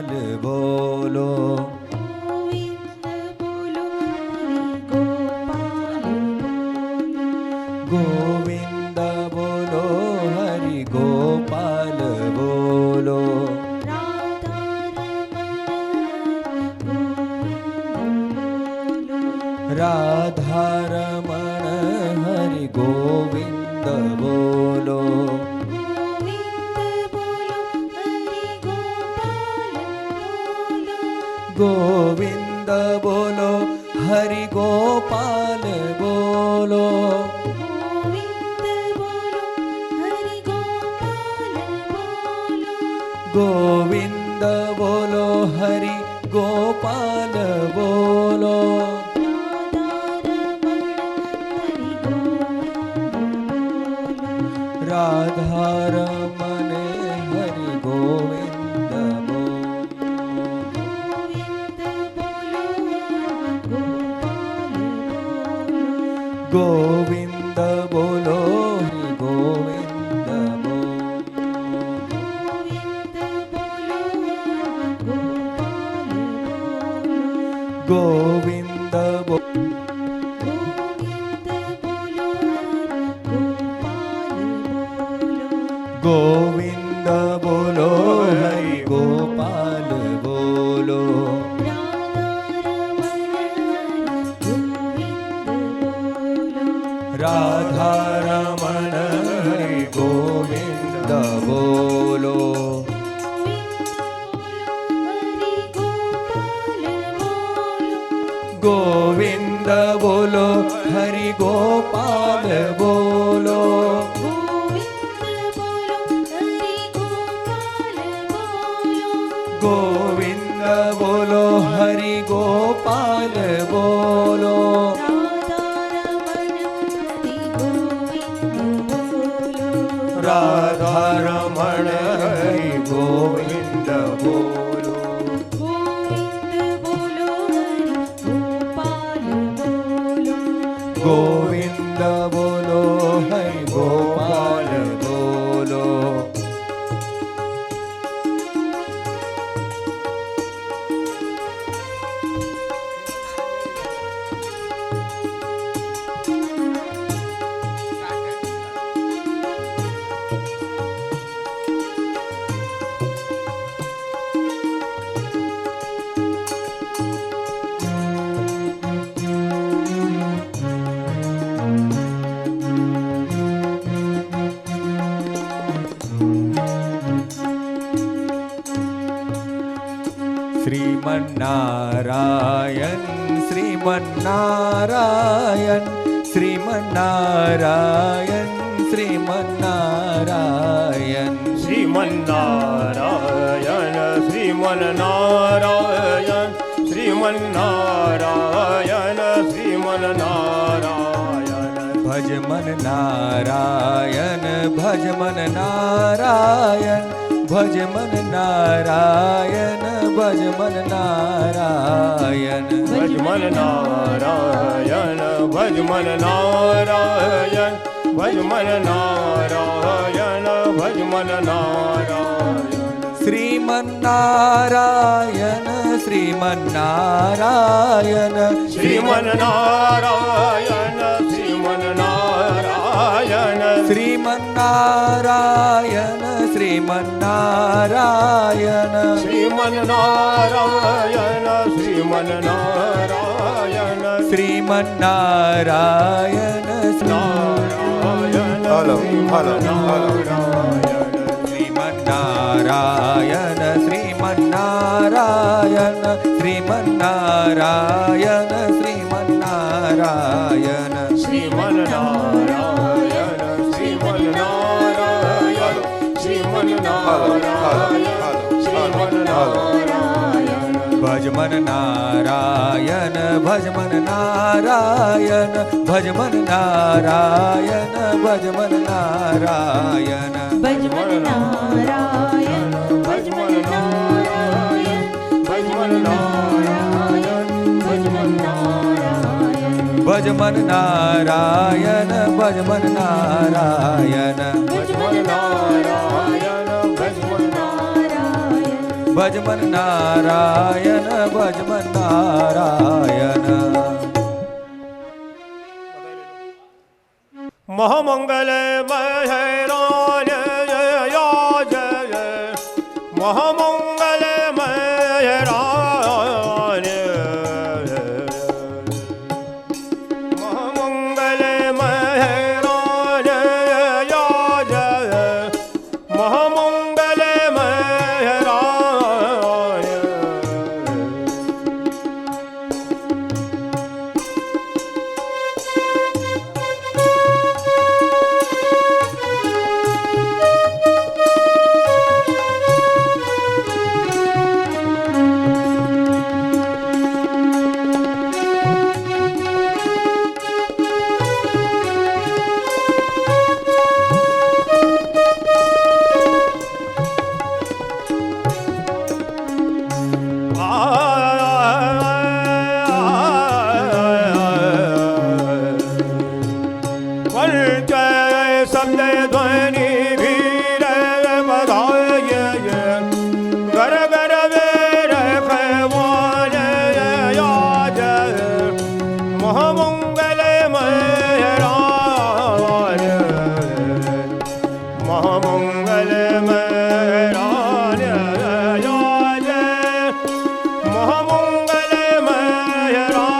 ગોપાલ બોલો. ગોવિંદ બોલો હરિ ગોપાલ બોલો. રાધારમણ હરિ ગોવિંદ બોલો. ગોવિંદ બોલો હરિ ગોપાલ બોલો. ગોવિંદ બોલો હરિ ગોપાલ બોલો. રાધારમણ હરિ ગોવિંદ ગોવિંદ બોલો હરિ ગોવિંદ ગોવિંદ ગોવિંદ બોલો હરિ ગોપાલ બોલો. રાધારમણ હરિ ગોવિંદ બોલો. ગોવિંદ બોલો હરિ ગોપાલ બોલો. ગોવિંદ બોલો હરિ ગોપાલ બોલો. રાધારમણ હરિ ગોવિંદ બોલો. ગોવિંદ બોલો હરિ ગોપાલ બોલો. શ્રીમન્નારાયણ શ્રીમન્નારાયણ શ્રીમન્નારાયણ શ્રીમન્નારાયણ શ્રીમન્નારાયણ શ્રીમન્નારાયણ શ્રીમન્નારાયણ શ્રીમન્નારાયણ. ભજમન નારાયણ ભજમન નારાયણ ભજમન નારાયણ ભજમન નારાયણ. ભજમન નારાયણ ભજમન નારાયણ ભજમન નારાયણ ભજમન નારાયણ. શ્રીમન્નારાયણ શ્રીમન્નારાયણ શ્રીમન્નારાયણ શ્રીમન્નારાયણ શ્રીમન્નારાયણ શ્રીમન્નારાયણ શ્રીમન્નારાયણ શ્રીમન્નારાયણ શ્રીમન્નારાયણ નારાયણ હાલો હાલો હાલો. શ્રીમન્નારાયણ શ્રીમન્નારાયણ શ્રીમન્નારાયણ શ્રીમન્નારાયણ શ્રીમન્નારાયણ શ્રીમન્નારાયણ શ્રીમન્નારાયણ શ્રીમન્નારાયણ. ભજમન નારાયણ ભજમન નારાયણ ભજમન નારાયણ ભજમન નારાયણ ભજમન નારાયણ ભજમન નારાયણ ભજમન નારાયણ ભજમન નારાયણ ભજમન નારાયણ ભજમન નારાયણ ભજમન નારાયણ ભજમન નારાયણ ભજ મન નારાયણ ભજ મન નારાયણ મહામંગલ મહેરાય મહામંગલ મહેરાય મહામંગલ મહેરાય મહામંગલ મહેરાય शब्द ध्वनि भीर बधाय घर घर वीर खवान याज महामंगल महराज महामंगल महराज याज महामंगल महराज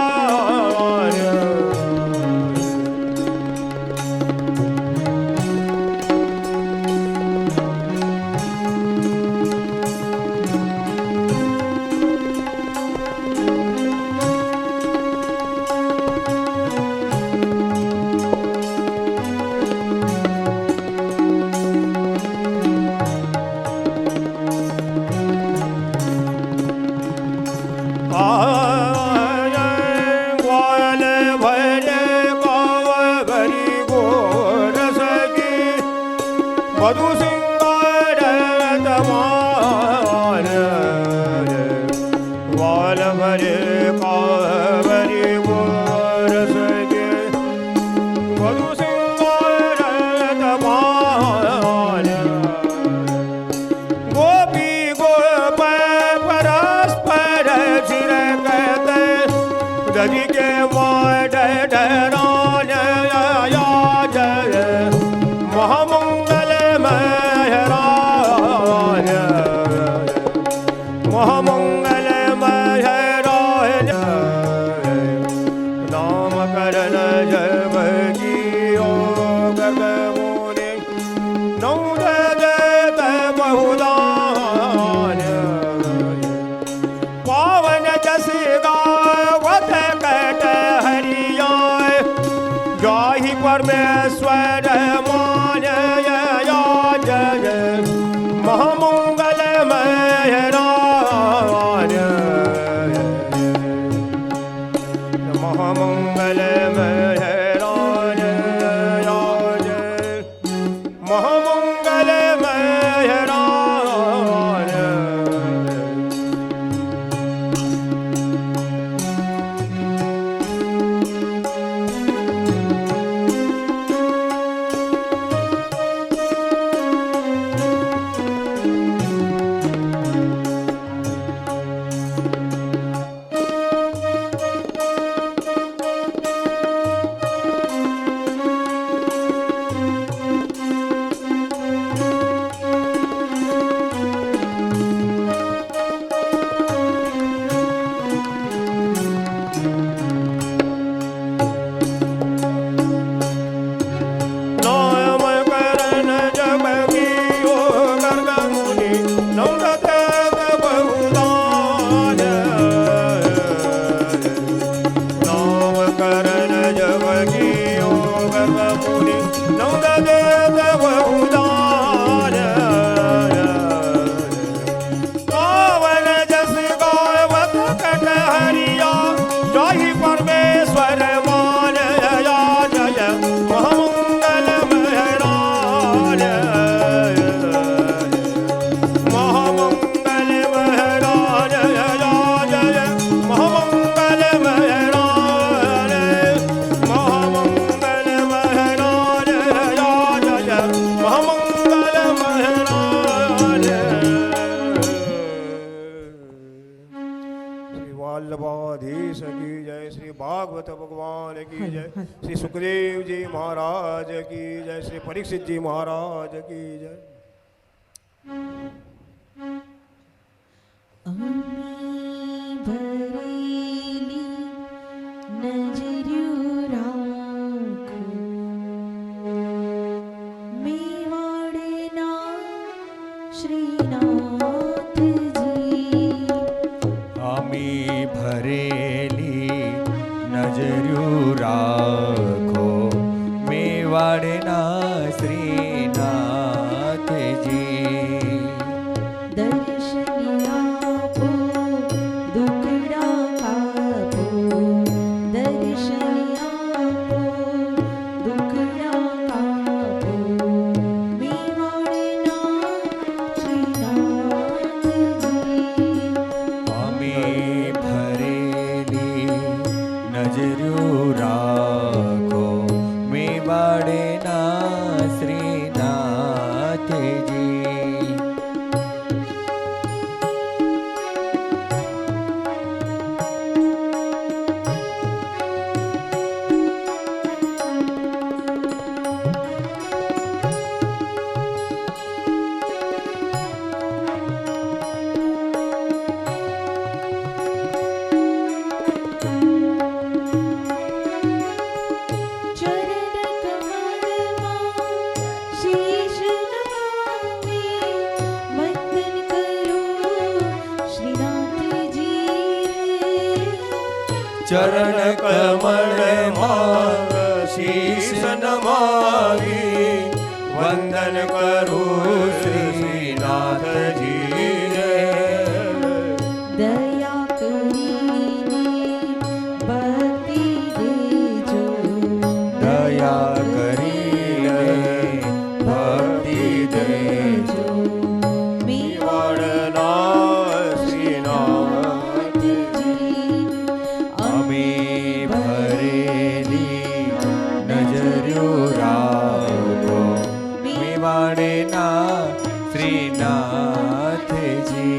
ग्वाल भर काव भरी गोर सगी मधु सिंगार तमान ग्वाल भर काव भरी गोर सगी मधु सिंगार तमान गोपी गोप परस्पर छिरकते दधि के माड डरान याज महामंगल महराज महामंगल महराज नाम करण जब जियो गगमोने नौ देत बहुदान पावन जस गावत कट हरियाय जाहि परमेश्वर मान याज महामंगल महराज महामंगल महराज याज महामंगल महराज वल्लभाधीश की जय, श्री भागवत भगवान की जय, श्री सुखदेव जी महाराज की जय, श्री परीक्षित जी महाराज की जय। अमी भरेली नजरियो राखो मेवाड़ना श्रीनाथ जी। अमी भरेली नजरू राखो मेवाड़ना श्रीनाथ जी। दर्शनिया को दुखड़ा कापो, दर्शनिया को दुखड़ा कापो मेवाड़ना श्रीनाथ जी। अमी भरेली नजरू राखो मेवाड़ना श्रीनाथ जी। चरण कमलमा शीश नमामि, वंदन करो श्रीनाथ जी। चरण कमल मांग शीश नमागी, वंदन करो श्रीनाथ जी रे। दया करीने भक्ति देजो, दया करीने भक्ति देजो। मेवाड़ना श्रीनाथ जी। अमी भरेली नजरू राखो मेवाड़ना श्रीनाथ जी।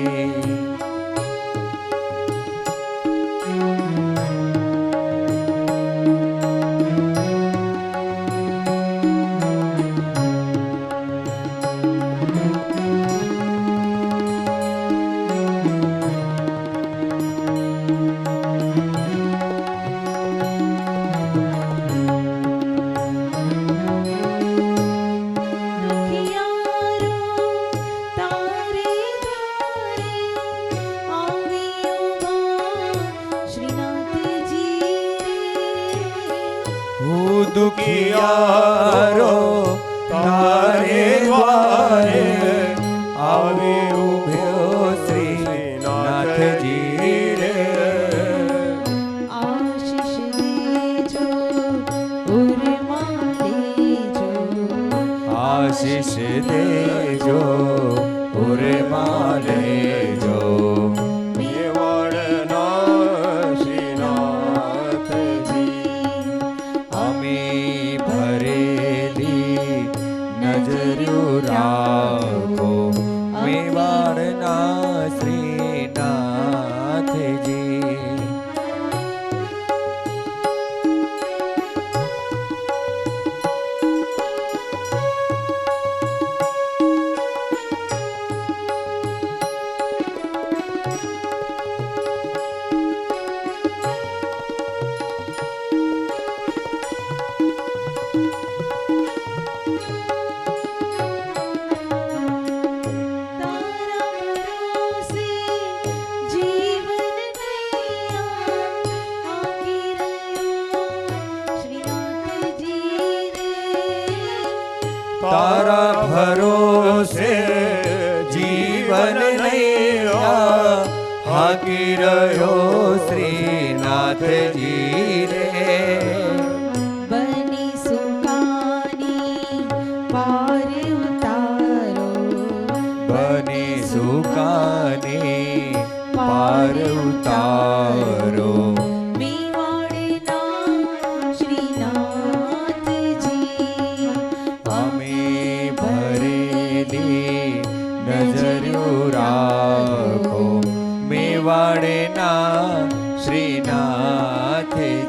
दुखियारो तारे द्वारे आवियो मां श्रीनाथ जी रे। ओ दुखियारो तारे द्वारे आवे उभ्यो श्रीनाथ जी रे। आशीष देजो उर्मा देजो, आशीष देजो उर्मा लेजो। मेवाड़ना श्रीनाथ जी। अमी भरेली नजरू राखो मेवाड़ना श्रीनाथ जी। तारा भरोसे जीवन नैया आकी रहो श्रीनाथ जी रे। तारा भरोसे जीवन नैया हाकी रहो श्रीनाथ जी रे। बनी सुकानी पार उतारो, बने सुकाने पार उतारो। मेवाड़ना श्रीनाथ जी। अमी भरेली नजरू राखो मेवाड़ना મેવાડના શ્રીનાથજી.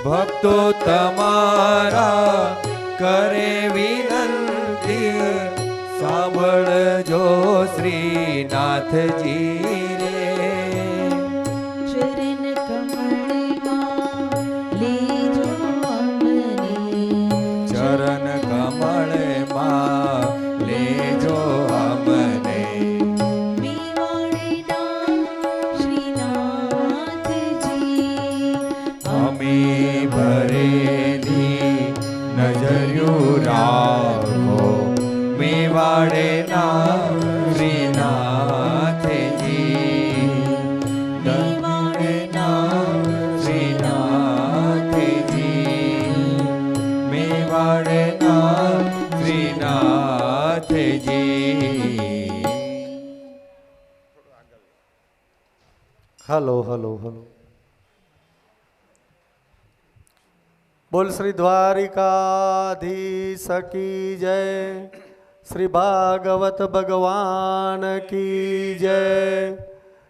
ભક્તો તમારા કરે વિનંતી સાંભળજો શ્રીનાથજી રે. ભક્તો તમારા કરે વિનંતી સાંભળજો શ્રીનાથજી રે. ચરણ કમળમાં લેજો અમને. અમે ભરેલી નજર્યું રાખો મેવાડના શ્રીનાથજી. મેવાડના શ્રીનાથજી. મેવાડના શ્રીનાથજી. Hello hello hello. બોલ શ્રી દ્વારિકાધીશ કી જય. શ્રી ભાગવત ભગવાન કી જય.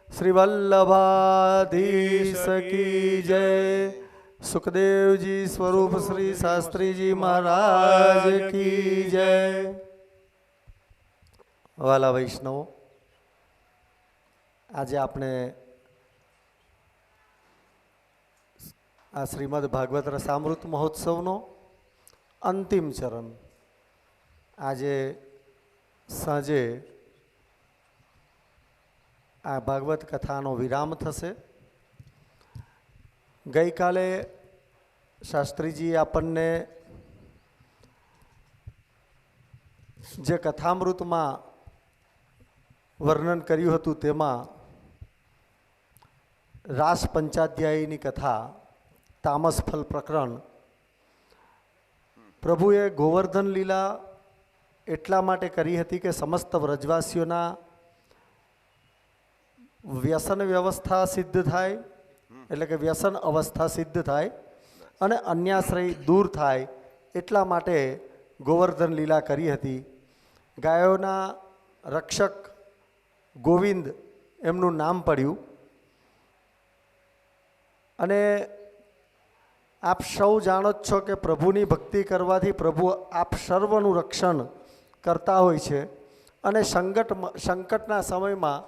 શ્રી વલ્લભાધીશ કી જય. સુખદેવજી સ્વરૂપ શ્રી શાસ્ત્રીજી મહારાજ કી જય. વાલા વૈષ્ણવો, આજે આપણે આ શ્રીમદ ભાગવત રસામૃત મહોત્સવનો અંતિમ ચરણ આજે સાંજે આ ભાગવત કથાનો વિરામ થશે. ગઈકાલે શાસ્ત્રીજી આપણને જે કથામૃતમાં વર્ણન કર્યું હતું તેમાં રાસ પંચાધ્યાયીની કથા તામસ ફલ પ્રકરણ, પ્રભુએ ગોવર્ધન લીલા એટલા માટે કરી હતી કે સમસ્ત વ્રજવાસીઓના વ્યસન વ્યવસ્થા સિદ્ધ થાય, એટલે કે વ્યસન અવસ્થા સિદ્ધ થાય અને અન્યાશ્રય દૂર થાય એટલા માટે ગોવર્ધન લીલા કરી હતી. ગાયોના રક્ષક ગોવિંદ એમનું નામ પડ્યું. અને આપ સૌ જાણો જ છો કે પ્રભુની ભક્તિ કરવાથી પ્રભુ આપ સર્વનું રક્ષણ કરતા હોય છે. અને સંકટના સમયમાં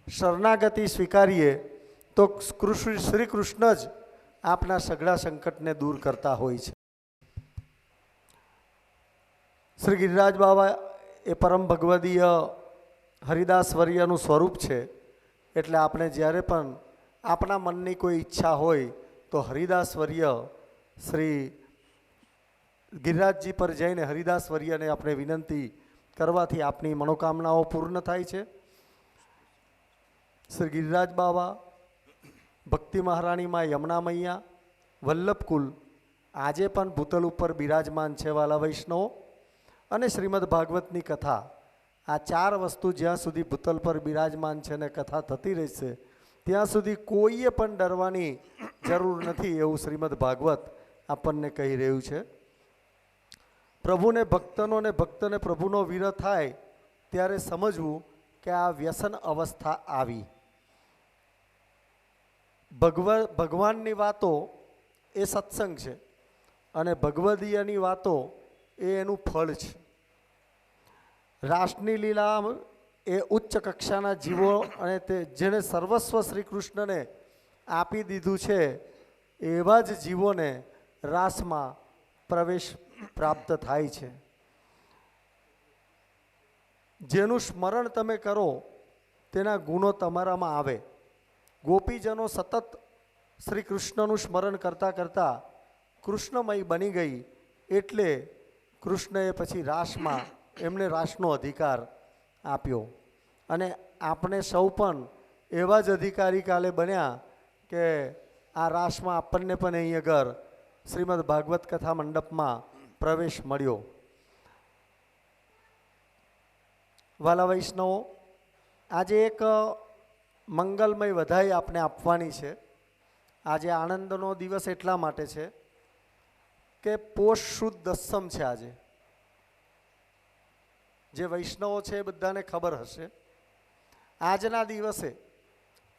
શરણાગતિ સ્વીકારીએ તો શ્રી કૃષ્ણ જ આપના સઘળા સંકટને દૂર કરતા હોય છે. શ્રી ગિરિરાજ બાબા એ પરમ ભગવદીય હરિદાસ વર્યનું સ્વરૂપ છે. એટલે આપણે જ્યારે પણ આપણા મનની કોઈ ઈચ્છા હોય તો હરિદાસ વર્ય શ્રી ગિરિરાજજી પર જઈને હરિદાસ વર્યને આપણે વિનંતી કરવાથી આપની મનોકામનાઓ પૂર્ણ થાય છે. શ્રી ગિરિરાજ બાબા, ભક્તિ મહારાણીમાં યમુના મૈયા, વલ્લભકુલ આજે પણ ભૂતલ ઉપર બિરાજમાન છે. વાલા વૈષ્ણવો, અને શ્રીમદ ભાગવતની કથા, આ ચાર વસ્તુ જ્યાં સુધી ભૂતલ પર બિરાજમાન છે ને કથા થતી રહેશે ત્યાં સુધી કોઈએ પણ ડરવાની જરૂર નથી, એવું શ્રીમદ ભાગવત આપણને કહી રહ્યું છે. પ્રભુને ભક્તનો ને ભક્તને પ્રભુનો વિરહ થાય ત્યારે સમજવું કે આ વ્યસન અવસ્થા આવી. ભગવાનની વાતો એ સત્સંગ છે અને ભગવદીયની વાતો એ એનું ફળ છે. રાસની લીલા એ ઉચ્ચ કક્ષાના જીવો અને તે જેને સર્વસ્વ શ્રી કૃષ્ણને આપી દીધું છે એવા જ જીવોને રાસમાં પ્રવેશ પ્રાપ્ત થાય છે. જેનું સ્મરણ તમે કરો તેના ગુણો તમારામાં આવે. ગોપીજનો સતત શ્રી કૃષ્ણનું સ્મરણ કરતાં કરતાં કૃષ્ણમય બની ગઈ એટલે કૃષ્ણએ પછી રાસમાં એમને રાસનો અધિકાર આપ્યો અને આપણે સૌ પણ એવા જ અધિકારી કાલે બન્યા કે આ રાસમાં આપણને પણ અહીં આગળ શ્રીમદ ભાગવત કથા મંડપમાં પ્રવેશ મળ્યો. વાલા વૈષ્ણવો, આજે એક મંગલમય વધાઈ આપણે આપવાની છે. આજે આનંદનો દિવસ એટલા માટે છે કે પોષ સુદ દસમ છે. આજે જે વૈષ્ણવો છે એ બધાને ખબર હશે, આજના દિવસે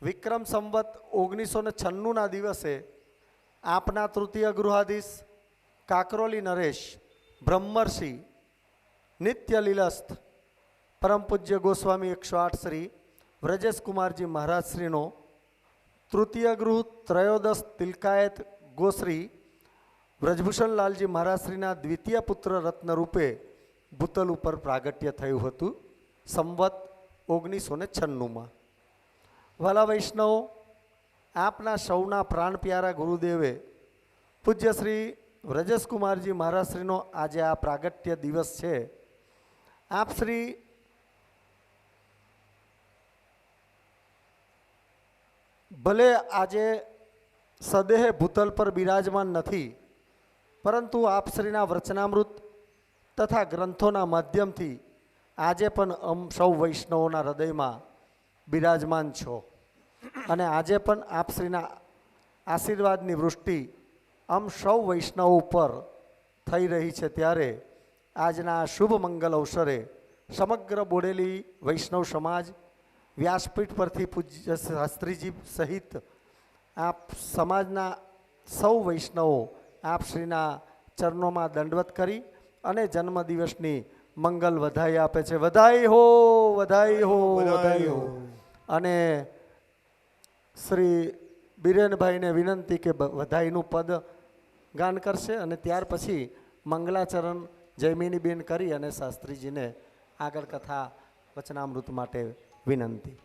વિક્રમ સંવત 1996ના દિવસે આપના તૃતીય ગૃહાધીશ કાકરોલી નરેશ બ્રહ્મર્ષિ નિત્ય લીલસ્થ પરમ પૂજ્ય ગોસ્વામી 108 શ્રી વ્રજેશકુમારજી મહારાજશ્રીનો તૃતીય ગૃહ ત્રયોદશ તિલકાયત ગોશ્રી વ્રજભૂષણલાલજી મહારાજશ્રીના દ્વિતીય પુત્ર રત્ન રૂપે ભૂતલ ઉપર પ્રાગટ્ય થયું હતું સંવત 1996માં. વાલા વૈષ્ણવો, આપના સૌના પ્રાણ પ્યારા ગુરુદેવે પૂજ્ય શ્રી વ્રજેશકુમારજી મહારાજશ્રીનો આજે આ પ્રાગટ્ય દિવસ છે. આપ શ્રી ભલે આજે સદેહ ભૂતલ પર બિરાજમાન નથી, પરંતુ આપ શ્રીના વચનામૃત તથા ગ્રંથોના માધ્યમથી આજે પણ સૌ વૈષ્ણવોના હૃદયમાં બિરાજમાન છો અને આજે પણ આપ શ્રીના આશીર્વાદની વૃષ્ટિ સૌ વૈષ્ણવ ઉપર થઈ રહી છે. ત્યારે આજના શુભ મંગલ અવસરે સમગ્ર બોડેલી વૈષ્ણવ સમાજ વ્યાસપીઠ પરથી પૂજ્ય શાસ્ત્રીજી સહિત આપ સમાજના સૌ વૈષ્ણવો આપ શ્રીના ચરણોમાં દંડવત કરી અને જન્મદિવસની મંગલ વધાઈ આપે છે. વધાઈ હો, વધાઈ હો, વધાઈ હો. અને શ્રી બિરેનભાઈને વિનંતી કે વધાઈનું પદ ગાન કરશે અને ત્યાર પછી મંગલાચરણ જયમિનીબેન કરી અને શાસ્ત્રીજીને આગળ કથા વચનામૃત માટે વિનંતી.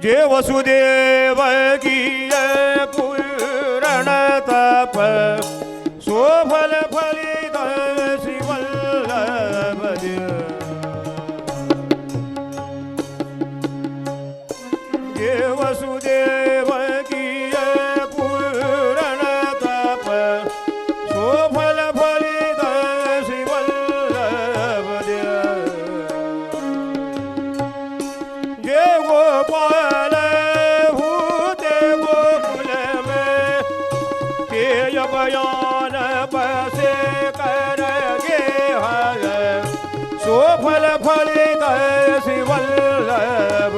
જે વસુદેવ કી પૂરણ તપ સોફલ ફલિત શ્રી વલ્લભ જે વસુદેવ કી પૂરણ તપ સોફલ ફલિત શ્રી વલ્લભ જે ગોપાલ बयान बसे करगे हर सोफल फलित श्री वल्लभ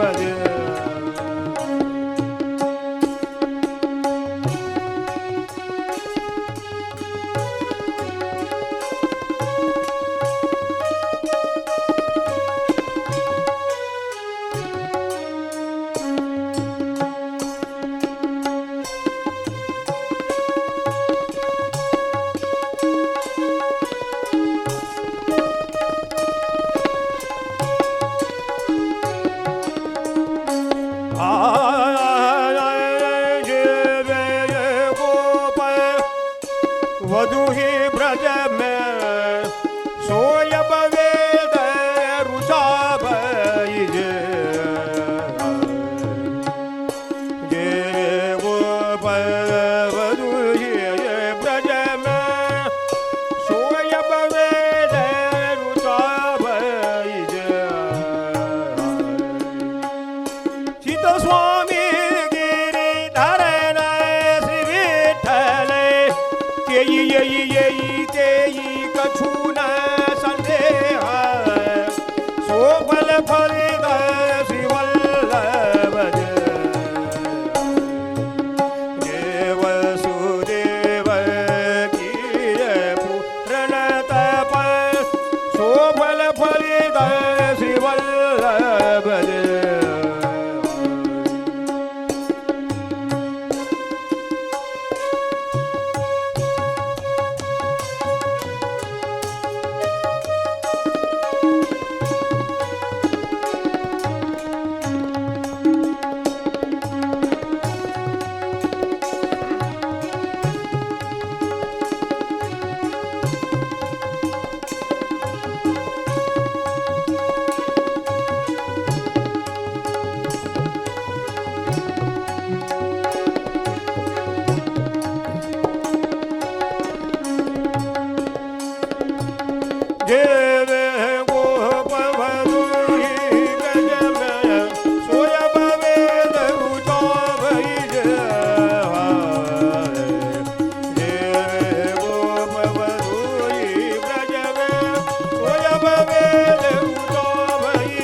देवे गोपवधूरी गजमय सोयब वेद उतो भई देवे गोपवधूरी गजमय सोयब वेद उतो भई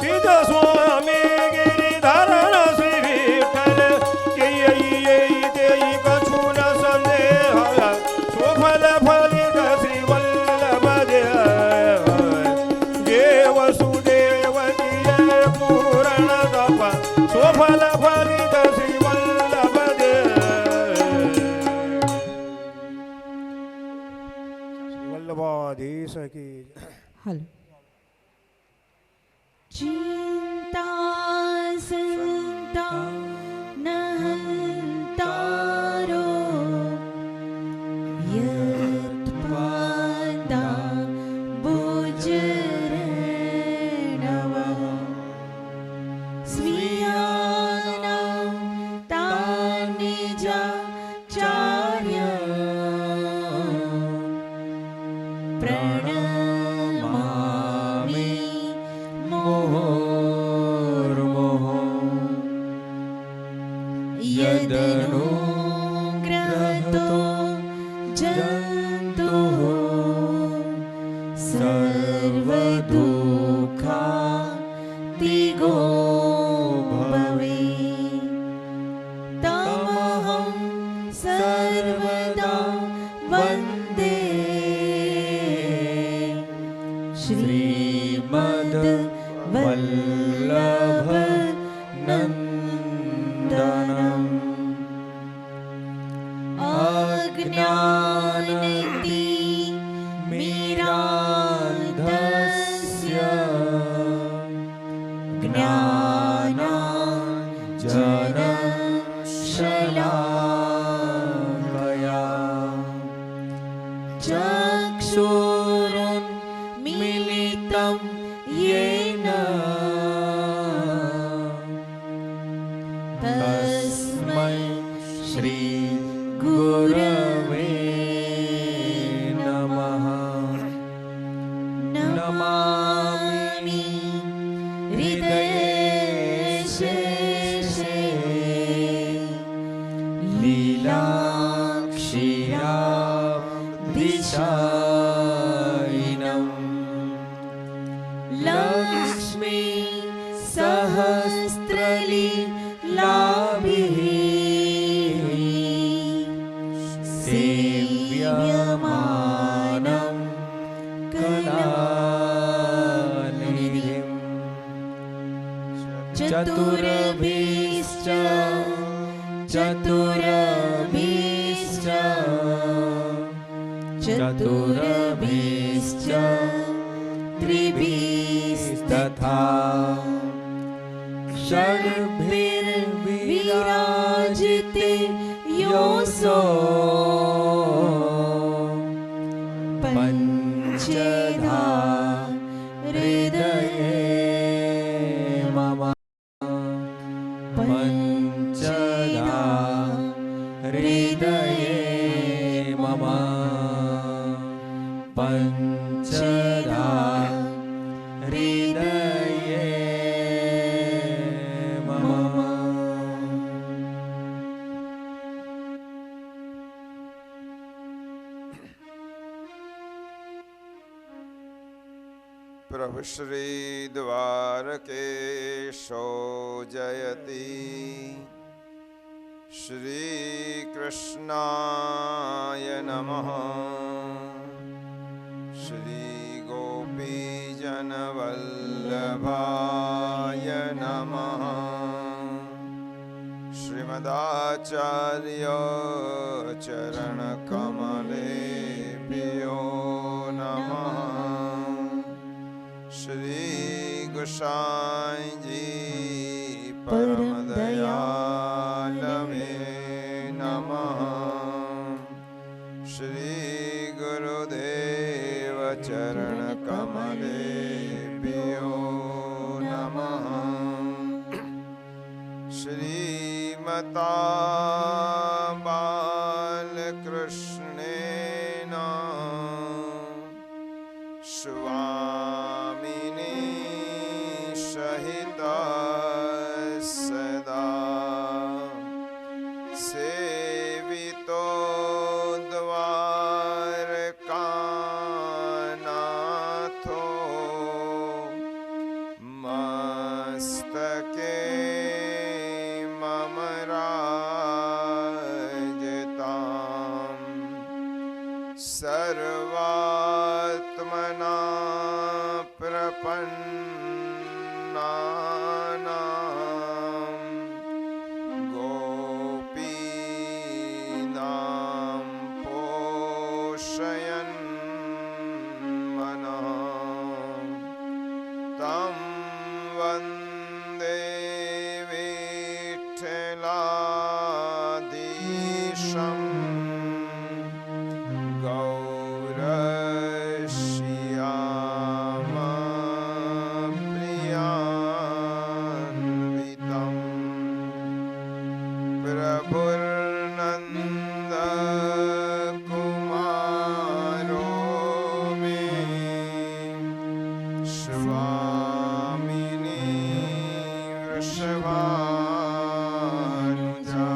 सिद्ध स्वामी गिरिधरण श्री विठ्ठल के देई कछु न संदेह सुफल फलित श्री वल्लभ देव वसुदेव दिये पूर्ण तप सुफल फलित श्री वल्लभ श्री वल्लभाधीश की हल चिंता संता नहंतारो यत्पादा बुजरणव स्वीयानां तानिजा चार्य प्रणमामि मुहुर्मुहुः यदनुग्रहतो जन्तुः सर्वदुःखातिगो भवेत् तमहं सर्वदा वन्दे श्रीमद् वल्लभ नन्दनम् अज्ञाननिति मीरान्धस्य ज्ञानाञ्जनशलाकया चक्षुरुन्मीलितं येन तस्मै श्री गुरवे नमः नमामि हृदये शेषे लीलाक्षीराब्धिशायिनं लक्ष्मी सहस्रलीलाभिः सेव्यमानं कलानिधिं चतुरभिश्च चतुरभिश्च चतुरभिश्च त्रिभिस्तथा षड्भिर्विराजिते योऽसौ पञ्चधा हृदये मम पञ्चधा हृदये मम पञ्चधा हृदये मम प्रभु श्री द्वारकेशो जयति श्री कृष्णाय नमः श्री गोपीजनवल्लभाय नमः श्रीमदाचार्य चरणकमलेभ्यो नमः श्री गोसाई जी परम दयाल में नमः श्री गुरुदेव चरण कमलेभ्यो नमः श्रीमता बालकृष्णेन सर्वात्मना प्रपन्नानां गोपीनां पोषयन् मनः तं वन्दे विठ्ठलाधीशम् गौरश्यामप्रियान्वितं प्रभुर्नन्दकुमारो मे स्वामिनी वृषभानुजा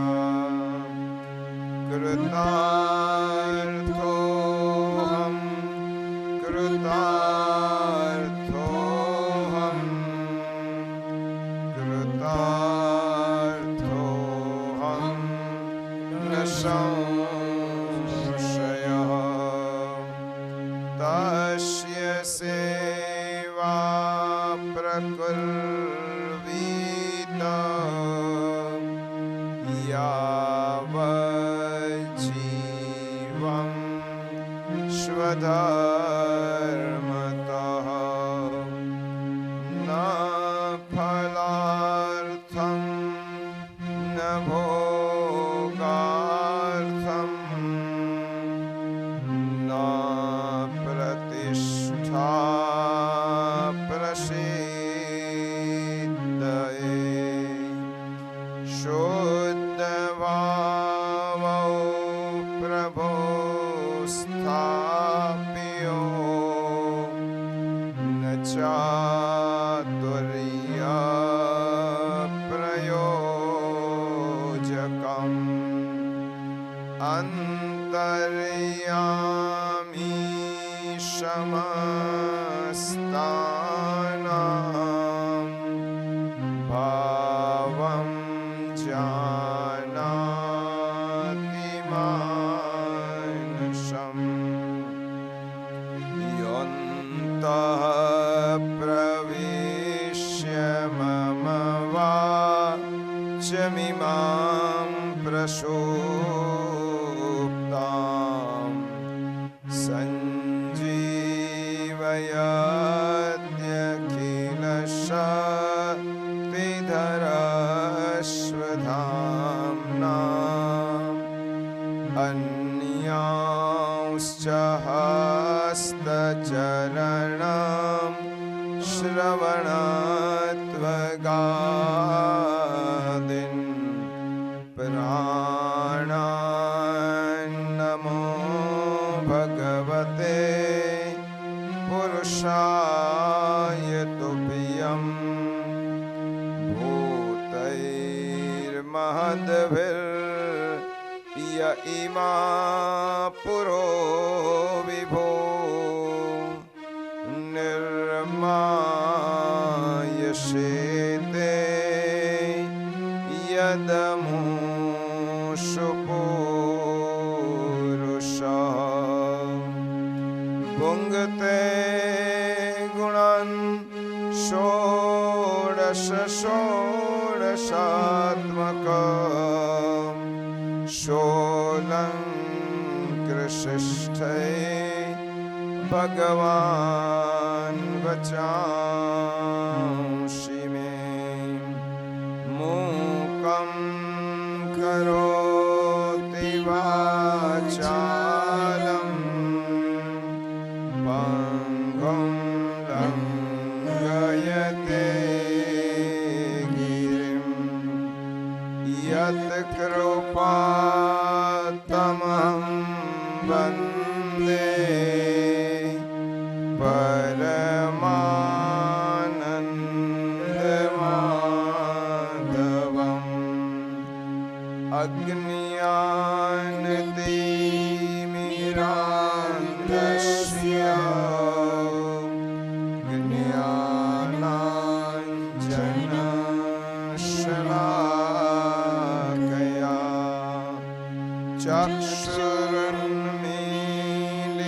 कृतार्थोऽहं न संशयः तस्य सेवा प्रकुर्वीत यावज्जीवं स्वधर्मतः न फलार्थं न भोगार्थं न प्रतिष्ठा प्रसिद्धये शुद्धभावौ प्रभो स्थाप्यो न चातुर्यप्रयोजकम् अन्तर्यामी समस्तानां भावं जानाति मानसम् योऽन्तः प्रविश्य मम वाचमिमां प्रसुप्तां सञ्जीवयत्यखिलशक्तिधरस्वधाम्ना अन्यांश्च हस्तचरणं श्रवणत्वगादीन् प्राणान्नमो भगवते पुरुषाय तुभ्यं भूतैर्महद्भिर्य इमा पुरो विभो निर्मायसेते यदमुषु पुरुषः भुङ्क्ते गुणान् षोडशात्मकं षोलङ्कृशिष्ठै भगवान् वचांसि मे मूकं करोति वाचालं पङ्गुं लङ्घयते गिरिं यत्कृपातमहं वन्दे परमानन्दमाधवम् अज्ञानतिमिरान्धस्य ज्ञानाञ्जनशलाकया चक्षुरुन्मीलितं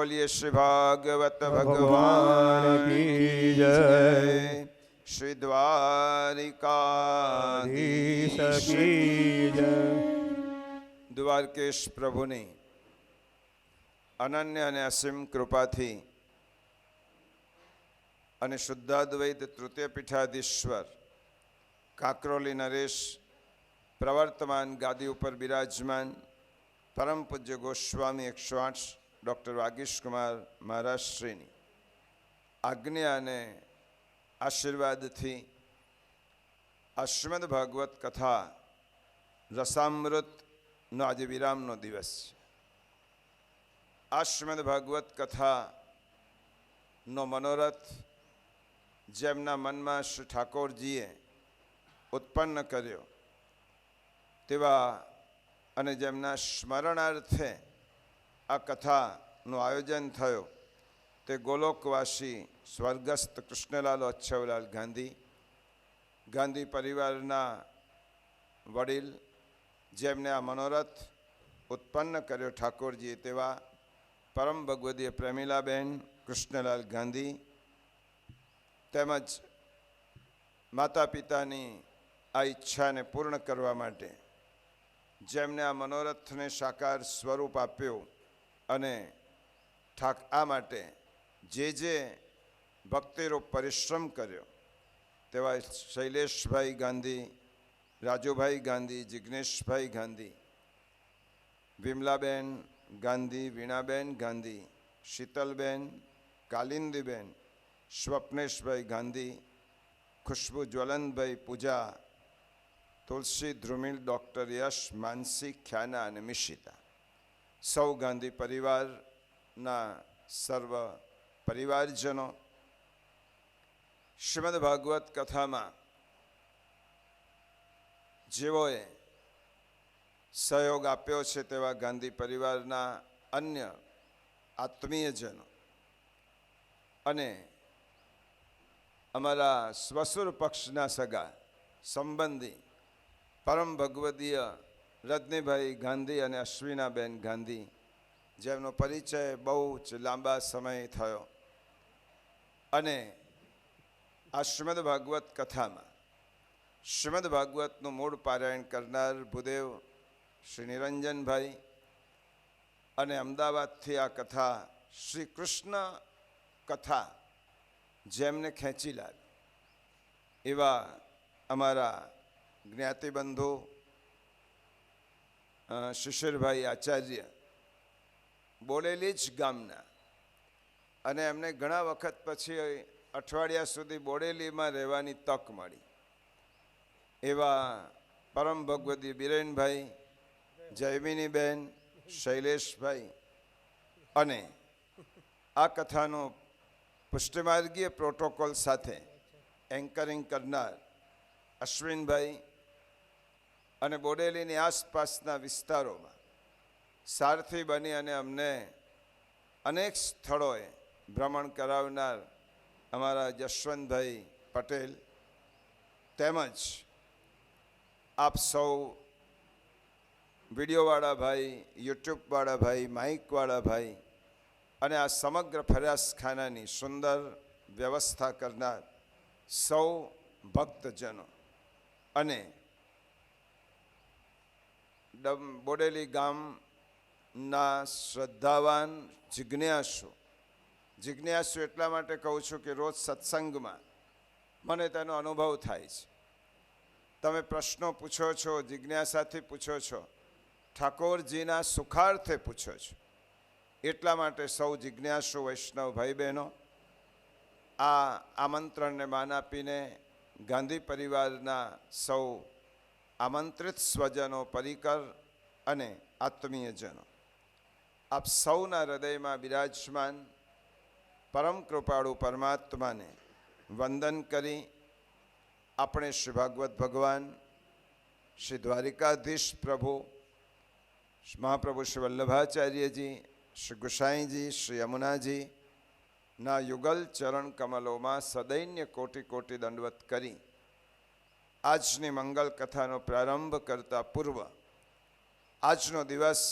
બોલીએ શ્રી ભાગવત ભગવાન કી જય. શ્રી દ્વારિકાધીશ કી જય. દ્વારકેશ પ્રભુની અનન્ય અને અસીમ કૃપાથી અને શુદ્ધાદ્વૈત તૃતીય પીઠાધીશ્વર કાકરોલી નરેશ પ્રવર્તમાન ગાદી ઉપર બિરાજમાન પરમ પૂજ્ય ગોસ્વામી 108 ડૉક્ટર વાગીશ કુમાર મહારાજ શ્રીની આજ્ઞા અને આશીર્વાદથી આ શ્રીમદ ભાગવત કથા રસામૃતનો આજે વિરામનો દિવસ છે. આ શ્રીમદ ભાગવત કથાનો મનોરથ જેમના મનમાં શ્રી ઠાકોરજીએ ઉત્પન્ન કર્યો તેવા અને જેમના સ્મરણાર્થે આ કથાનું આયોજન થયો તે ગોલોકવાસી સ્વર્ગસ્થ કૃષ્ણલાલ અચ્છવલાલ ગાંધી, ગાંધી પરિવારના વડીલ જેમને આ મનોરથ ઉત્પન્ન કર્યો ઠાકોરજીએ તેવા પરમ ભગવદીય પ્રેમીલાબેન કૃષ્ણલાલ ગાંધી તેમજ માતા પિતાની આ ઈચ્છાને પૂર્ણ કરવા માટે જેમને આ મનોરથને સાકાર સ્વરૂપ આપ્યું અને આ માટે જે ભક્તિરૂપ પરિશ્રમ કર્યો તેવા શૈલેષભાઈ ગાંધી, રાજુભાઈ ગાંધી, જિજ્ઞેશભાઈ ગાંધી, વિમલાબેન ગાંધી, વીણાબેન ગાંધી, શીતલબેન, કાલિંદીબેન, સ્વપ્નેશભાઈ ગાંધી, ખુશ્બુ જ્વલનભાઈ પૂજા, તુલસી ધ્રુમિલ, ડૉક્ટર યશ, માનસી, ખ્યાના અને મિશિતા સૌ ગાંધી પરિવારના સર્વ પરિવારજનો શ્રીમદ ભાગવત કથામાં જેઓએ સહયોગ આપ્યો છે તેવા ગાંધી પરિવારના અન્ય આત્મીયજનો અને અમારા સ્વસુર પક્ષના સગા સંબંધી પરમ ભગવદીય રજનીભાઈ ગાંધી અને અશ્વિનાબેન ગાંધી જેમનો પરિચય બહુ જ લાંબા સમય થયો અને આ શ્રીમદ ભાગવત કથામાં શ્રીમદ ભાગવતનું મૂળ પારાયણ કરનાર ભૂદેવ શ્રી નિરંજનભાઈ અને અમદાવાદથી આ કથા શ્રી કૃષ્ણ કથા જેમને ખેંચી લાવી એવા અમારા જ્ઞાતિબંધુ શિશિરભાઈ આચાર્ય બોડેલી જ ગામના અને એમને ઘણા વખત પછી અઠવાડિયા સુધી બોડેલીમાં રહેવાની તક મળી એવા પરમ ભગવદી બિરેનભાઈ, જયમિનીબેન, શૈલેષભાઈ અને આ કથાનો પુષ્ટિમાર્ગીય પ્રોટોકોલ સાથે એન્કરિંગ કરનાર અશ્વિનભાઈ અને બોડેલીની આસપાસના વિસ્તારોમાં સારથી બની અને અમને અનેક સ્થળોએ ભ્રમણ કરાવનાર અમારા જશવંતભાઈ પટેલ તેમજ આપ સૌ વિડીયોવાળા ભાઈ, યુટ્યુબવાળા ભાઈ, માઇકવાળા ભાઈ અને આ સમગ્ર ફરિયાસખાનાની સુંદર વ્યવસ્થા કરનાર સૌ ભક્તજનો અને બોડેલી ગામના શ્રદ્ધાવાન જિજ્ઞાસુ એટલા માટે કહું છું કે રોજ સત્સંગમાં મને તેનો અનુભવ થાય છે. તમે પ્રશ્નો પૂછો છો, જિજ્ઞાસાથી પૂછો છો, ઠાકોરજીના સુખાર્થે પૂછો છો. એટલા માટે સૌ જિજ્ઞાસુ વૈષ્ણવ ભાઈ બહેનો આ આમંત્રણને માન આપીને ગાંધી પરિવારના સૌ આમંત્રિત સ્વજનો, પરિકર અને આત્મીયજનો આપ સૌના હૃદયમાં બિરાજમાન પરમ કૃપાળુ પરમાત્માને વંદન કરી આપણે શ્રી ભાગવત ભગવાન, શ્રી દ્વારિકાધીશ પ્રભુ, મહાપ્રભુ શ્રી વલ્લભાચાર્યજી, શ્રી ગુસાઈજી, શ્રી યમુનાજી ના યુગલ ચરણ કમલોમાં સદૈન્ય કોટી કોટી દંડવત કરી આજની મંગલ કથાનો પ્રારંભ કરતા પૂર્વ આજનો દિવસ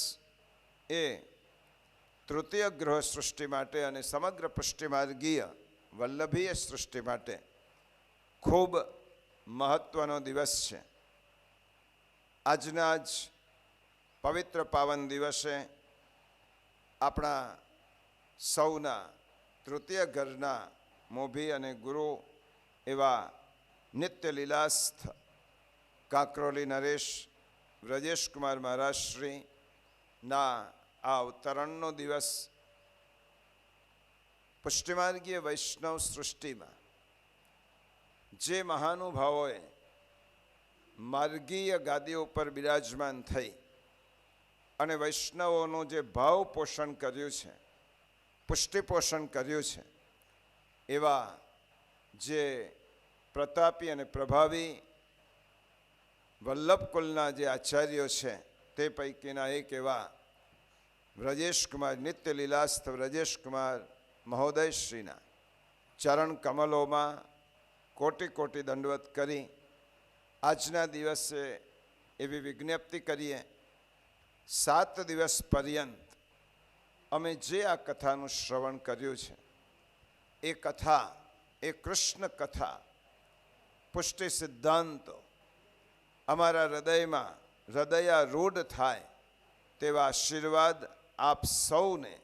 એ તૃતીય ગ્રહ સૃષ્ટિ માટે અને સમગ્ર પુષ્ટિમાર્ગીય વલ્લભીય સૃષ્ટિ માટે ખૂબ મહત્ત્વનો દિવસ છે. આજના જ પવિત્ર પાવન દિવસે આપણા સૌના તૃતીય ઘરના મોભી અને ગુરુ એવા નિત્ય લીલાસ્થ કાકરોલી નરેશ વ્રજેશકુમાર મહારાજ શ્રીના આ અવતરણનો દિવસ પુષ્ટિમાર્ગીય વૈષ્ણવ સૃષ્ટિમાં જે મહાનુભાવોએ માર્ગીય ગાદીઓ ઉપર બિરાજમાન થઈ અને વૈષ્ણવોનું જે ભાવ પોષણ કર્યું છે, પુષ્ટિ પોષણ કર્યું છે, એવા જે પ્રતાપી અને પ્રભાવી વલ્લભકુલના જે આચાર્યો છે તે પૈકીના એક એવા વ્રજેશકુમાર નિત્ય લીલાસ્થ વ્રજેશકુમાર મહોદય શ્રીના ચરણ કમલોમાં કોટી કોટી દંડવત કરી આજના દિવસે એવી વિજ્ઞપ્તિ કરીએ, 7 દિવસ પર્યંત અમે જે આ કથાનું શ્રવણ કર્યું છે એ કથા, એ કૃષ્ણ કથા, પુષ્ટિ સિદ્ધાંતો અમારા હૃદયમાં હૃદયારૂઢ થાય તેવા આશીર્વાદ આપ સૌને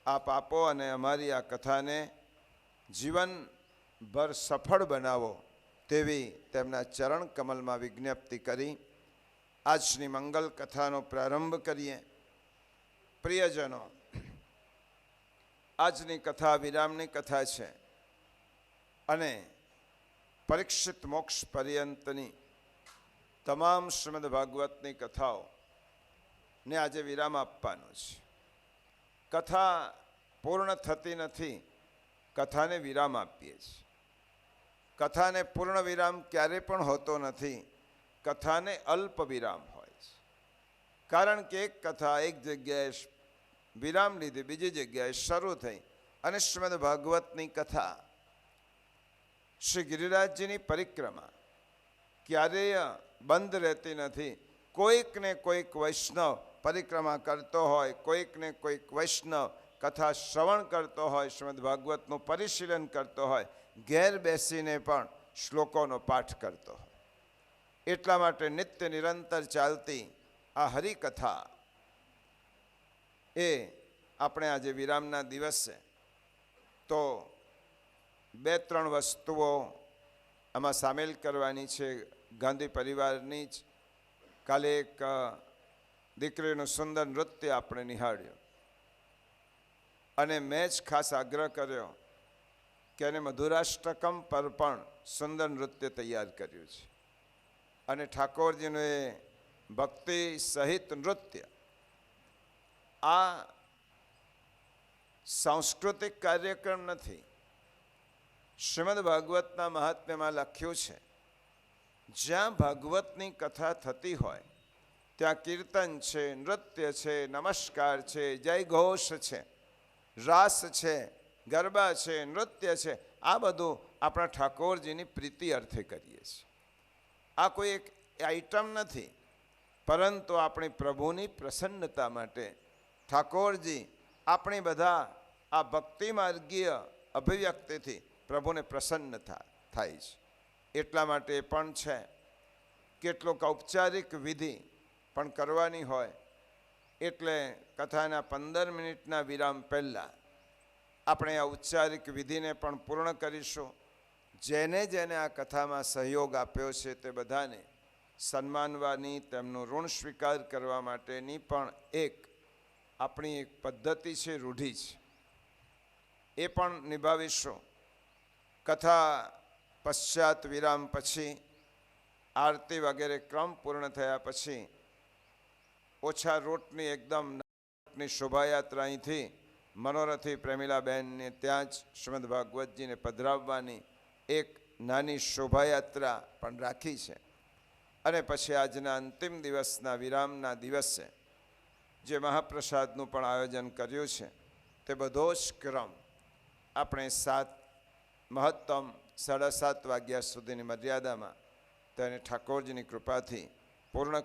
આપ આપો અને અમારી આ કથાને જીવનભર સફળ બનાવો તેવી તેમના ચરણ કમલમાં વિજ્ઞપ્તિ કરી આજની મંગલ કથાનો પ્રારંભ કરીએ. પ્રિયજનો, આજની કથા વિરામની કથા છે અને પરીક્ષિત મોક્ષ પર્યંતની તમામ શ્રીમદ ભાગવતની કથાઓ ને આજે વિરામ આપવાનો છે. કથા પૂર્ણ થતી નથી, કથાને વિરામ આપીએ છીએ. કથાને પૂર્ણ વિરામ ક્યારે પણ હોતો નથી, કથાને અલ્પ વિરામ હોય છે. કારણ કે એક કથા એક જગ્યાએ વિરામ લીધે બીજી જગ્યાએ શરૂ થઈ અને શ્રીમદ ભાગવતની કથા શ્રી ગિરિરાજજીની પરિક્રમા ક્યારેય બંધ રહેતી નથી. કોઈક ને કોઈક વૈષ્ણવ પરિક્રમા કરતો હોય, કોઈક ને કોઈક વૈષ્ણવ કથા શ્રવણ કરતો હોય, શ્રીમદ ભાગવતનું પરિશીલન કરતો હોય, ઘેર બેસીને પણ શ્લોકોનો પાઠ કરતો હોય. એટલા માટે નિત્ય નિરંતર ચાલતી આ હરિકથા એ આપણે આજે વિરામના દિવસે તો 2-3 વસ્તુઓ આમાં સામેલ કરવાની છે. ગાંધી પરિવારની જ કાલે એક દીકરીનું સુંદર નૃત્ય આપણે નિહાળ્યું અને મેં જ ખાસ આગ્રહ કર્યો કે એને મધુરાષ્ટકમ પર પણ સુંદર નૃત્ય તૈયાર કર્યું છે અને ઠાકોરજીનું એ ભક્તિ સહિત નૃત્ય આ સાંસ્કૃતિક કાર્યક્રમ નથી. શ્રીમદ ભાગવતના મહાત્મ્યમાં લખ્યું છે જ્યાં ભાગવતની કથા થતી હોય ત્યાં કીર્તન છે, નૃત્ય છે, નમસ્કાર છે, જય ઘોષ છે, રાસ છે, ગરબા છે, નૃત્ય છે. આ બધું આપણા ઠાકોરજીની પ્રીતિ અર્થે કરીએ છીએ. આ કોઈ એક આઈટમ નથી, પરંતુ આપણી પ્રભુની પ્રસન્નતા માટે ઠાકોરજી આપણી બધા આ ભક્તિ માર્ગીય અભિવ્યક્તિથી પ્રભુને પ્રસન્ન થાય છે. એટલા માટે એ પણ છે કેટલોક ઔપચારિક વિધિ પણ કરવાની હોય એટલે કથાના 15 મિનિટના વિરામ પહેલાં આપણે આ ઔપચારિક વિધિને પણ પૂર્ણ કરીશું. જેને જેને આ કથામાં સહયોગ આપ્યો છે તે બધાને સન્માનવાની, તેમનું ઋણ સ્વીકાર કરવા માટેની પણ આપણી એક પદ્ધતિ છે, રૂઢિ છે, એ પણ નિભાવીશું. કથા પશ્ચાત વિરામ પછી આરતી વગેરે ક્રમ પૂર્ણ થયા પછી ઓછા રૂટની એકદમ શોભાયાત્રા અહીંથી મનોરથી પ્રેમીલાબેનને ત્યાં જ શ્રીમદ ભાગવતજીને પધરાવવાની એક નાની શોભાયાત્રા પણ રાખી છે. અને પછી આજના અંતિમ દિવસના વિરામના દિવસે જે મહાપ્રસાદનું પણ આયોજન કર્યું છે તે બધો જ ક્રમ આપણે મહત્તમ 7:30 વાગ્યા સુધીની મર્યાદામાં તેને ઠાકોરજીની કૃપાથી પૂર્ણ